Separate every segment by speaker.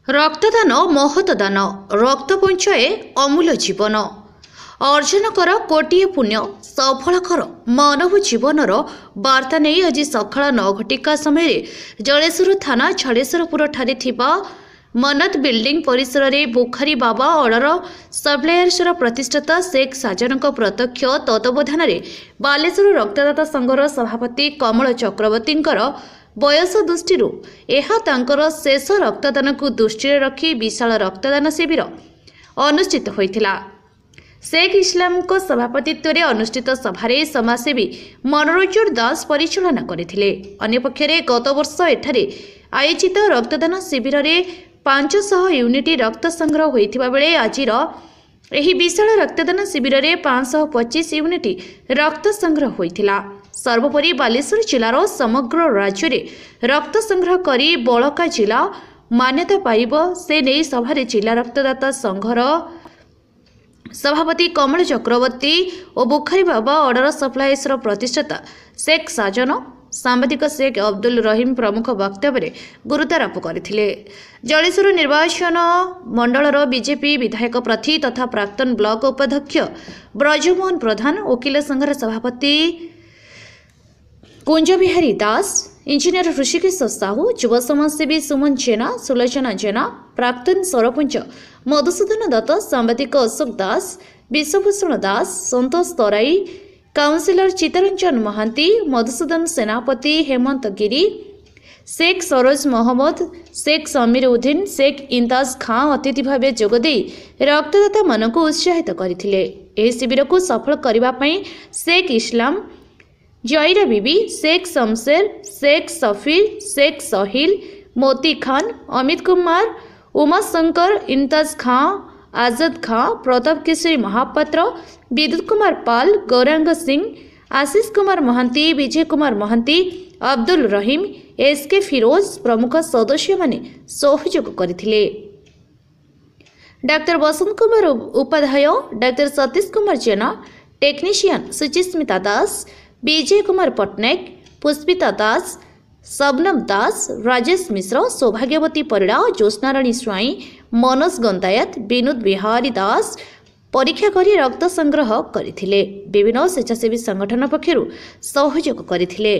Speaker 1: रक्तदान महतदान रक्त बंचाए अमूल्य जीवन अर्जन कर कोटिए पुण्य सफल कर मानव जीवनर वार्ता नहीं आज सकाळ 9 घटिका समय जलेश्वर थाना छाड़ेश्वरपुर ठारे थिबा मनत बिल्डिंग परिसर में बुखारी बाबा ऑर्डर सप्लायर्सर प्रतिष्ठाता शेख साजन प्रत्यक्ष तत्वावधान बालेश्वर रक्तदाता संघर सभापति कमल चक्रवर्ती बयस दृष्टि शेष रक्तदान को दृष्टि रखी विशाल रक्तदान शिविर अनुष्ठित होता। शेख इस्लाम को सभापतित्व में अनुष्ठित सभारे समाजसेवी मनोरंजन दास परिचालना करथिले। अन्यपक्षरे गत वर्ष एठारे आयोजित रक्तदान शिविर में 500 यूनिट रक्त संग्रह होइथिबा बेले आजिर एही विशाल रक्तदान शिविर में 525 यूनिट रक्त संग्रह होइथिला। सर्वोपरि बालेश्वर जिलार समग्र राज्य में रक्त संग्रह करी बलका जिला मान्यता पाइब से नहीं सभारे जिला रक्तदाता संघर सभापति कमल चक्रवर्ती और बुखारी बाबा ऑर्डर सप्लायर्सर प्रतिष्ठाता शेख साजन सांबादिक शेख अब्दुल रहीम प्रमुख वक्तव्य गुरुत्वारोप करथिले। जलेश्वर निर्वाचन मंडलर बीजेपी विधायक प्रार्थी तथा प्राक्तन ब्लॉक उपाध्यक्ष ब्रजमोहन प्रधान वकील संघर सभापति कुंज बिहारी दास इंजीनियर ऋषिकेश साहू युव समाजसेवी सुमन जेना सुलोचना जेना प्राक्तन सरपंच मधुसूदन दत्त सांबादिक अशोक दास विश्वभूषण दास संतोष तराई काउंसिलर चित्तरंजन महांती मधुसूदन सेनापति हेमंत गिरी शेख सरोज मोहम्मद शेख समीर उद्दीन शेख इंताज खां अतिथि भाव जोगदे रक्तदाता मान को उत्साहित करथिले। एही शिविर को सफल करबा पई शेख इस्लाम जयरा बीबी शेख शमशेर शेख सफीर शेख सहिल मोती खान अमित कुमार उमा शंकर इंताज खां आजाद खां प्रताप केशरी महापात्र विद्युत कुमार पाल गौरांग सिंह आशीष कुमार महांती विजय कुमार महांती अब्दुल रहीम एसके फिरोज प्रमुख सदस्य माने सहयोग करथिले। डाक्टर बसंत कुमार उपाध्याय डाक्टर सतीश कुमार जेना टेक्नीशियन सुचिस्मिता दास विजय कुमार पट्टनायक पुष्पिता दास शबनम दास राजेश मिश्र सौभाग्यवती परिड़ा ज्योत्स्नाराणी स्वाई मनोज गंदायत विनोद बिहारी दास परीक्षा करी रक्त संग्रह करथिले। विभिन्न स्वेच्छासेवी संगठन पक्षरु सहयोग करथिले।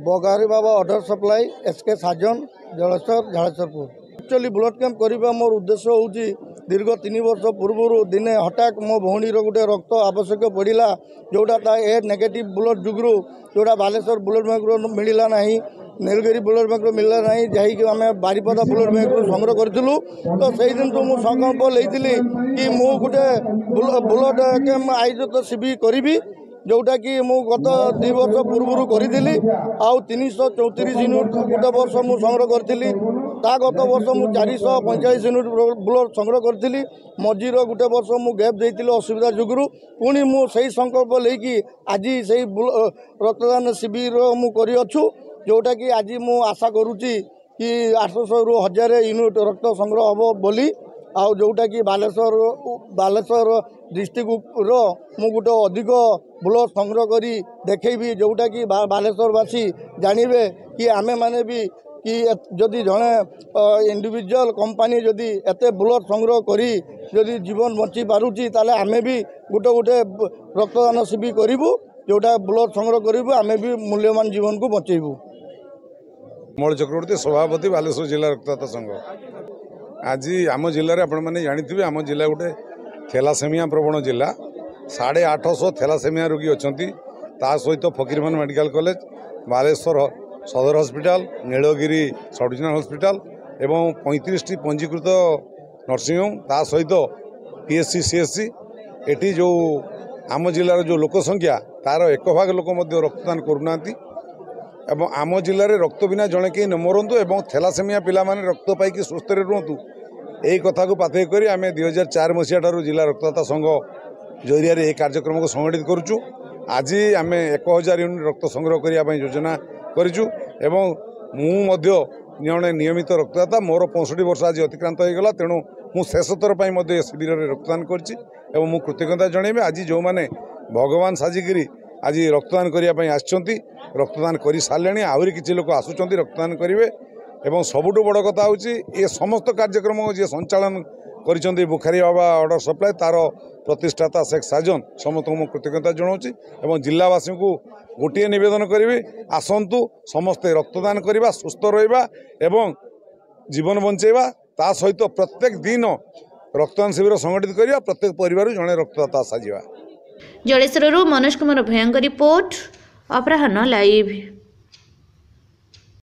Speaker 2: बगारी बाबा ऑर्डर सप्लाई एसके साजन जलेश्वर झाड़ेश्वरपुर एक्चुअली ब्लड कैंप करबा मोर उद्देश्य होउची दीर्घ 3 वर्ष पूर्व दिने हठात मो भौणी गोटे रक्त आवश्यक पड़ा जोटा ए नेगेटिव ब्लड जुगरू जोटा बालेश्वर ब्लड बैंक मिलला नहीं नीलगिरी ब्लड बैंक मिलला नहीं जहाँकि आम बारिपदा ब्लड बैंक संग्रह करूँ। तो से दिन तो मुझे संकल्प लेती कि मु गोटे ब्लड कैंप आयोजित शिविर करी जोटा कि मु गत 2 वर्ष पूर्व करी आउ 334 यूनिट गोटे वर्ष मु संग्रह करी ता गत वर्ष मु 445 यूनिट ब्लड संग्रह करी मझीर गोटे वर्ष मु गैप देती असुविधा जुगरू पुणी मु सही संकल्प लेकिन आज से रक्तदान शिविर मु करूँ जोटा कि आज मु आशा करुच्ची कि 800 ରୁ 1000 यूनिट रक्त संग्रह हम बोली आउ जोटा कि बालेश्वर डिस्ट्रिक्ट मु गोटे अधिक ब्लड संग्रह करी देखेबी जोटा कि बालेश्वरवासी जानवे कि आमे माने भी कि जदि जड़े इंडिविजुअल कंपनी जदि एते ब्लड संग्रह करी जदि जीवन बची पारुची ताले आमे भी गोटे गोटे रक्तदान शिविर करूँ जोटा ब्लड संग्रह करूँ आमे भी मूल्यवान जीवन को बचेबू।
Speaker 3: कमल चक्रवर्ती सभापति बालेश्वर जिला रक्तदाता संघ आज आम जिले आपने जानते आम जिला गोटे थैलासेमिया प्रवण जिला 850 थैलासेमिया रोगी अच्छा सहित फकीरमोहन मेडिकल कॉलेज बालेश्वर सदर hospital Nilgiri sub divisional hospital एवं 35 पंजीकृत नर्सिंग होम ता सहित पीएससी सीएससी एटी जो आम जिलार जो लोक संख्या तार 1 भाग लोक रक्तदान करूना एवं आम जिले में रक्त बिना जड़े कहीं न मरतु और थैलासेमिया पिला माने रक्त पाई सुस्थ रुहतु यही कथा को पाथेय कर आम 2004 मसीहा ठारू जिला रक्तदाता संघ जरिया ये कार्यक्रम को संगठित करुचु। आज आम 1000 यूनिट रक्त संग्रह करने योजना करूँ एवं मु जड़े नियमित रक्तदाता मोर 65 वर्ष आज अतिक्रांत हो गला तेणु मु शेष थर पर शिविर में रक्तदान कर कृतज्ञता जनइबे। आज जो मैंने भगवान साजिकी आज रक्तदान करने रक्तदान कर सारे आहरी किसी लोक आसुँच रक्तदान करेंगे एवं सबुठु बड़ कथा हूँ ये समस्त कार्यक्रम जी संचालन कर बुखारी बाबा ऑर्डर सप्लाई तार प्रतिष्ठाता शेख साजन समस्त मु कृतज्ञता जनाऊँगी और जिलावासी को गोटे नवेदन करी आसतु समस्ते रक्तदान करवा सुस्थ रहा एवं जीवन बंचेवा ता सहित प्रत्येक दिन रक्तदान शिविर संगठित करवा प्रत्येक परिवार जड़े रक्तदाता साजिवा।
Speaker 1: जलेश्वर मनोज कुमार भयंकर रिपोर्ट अपराह्न लाइव।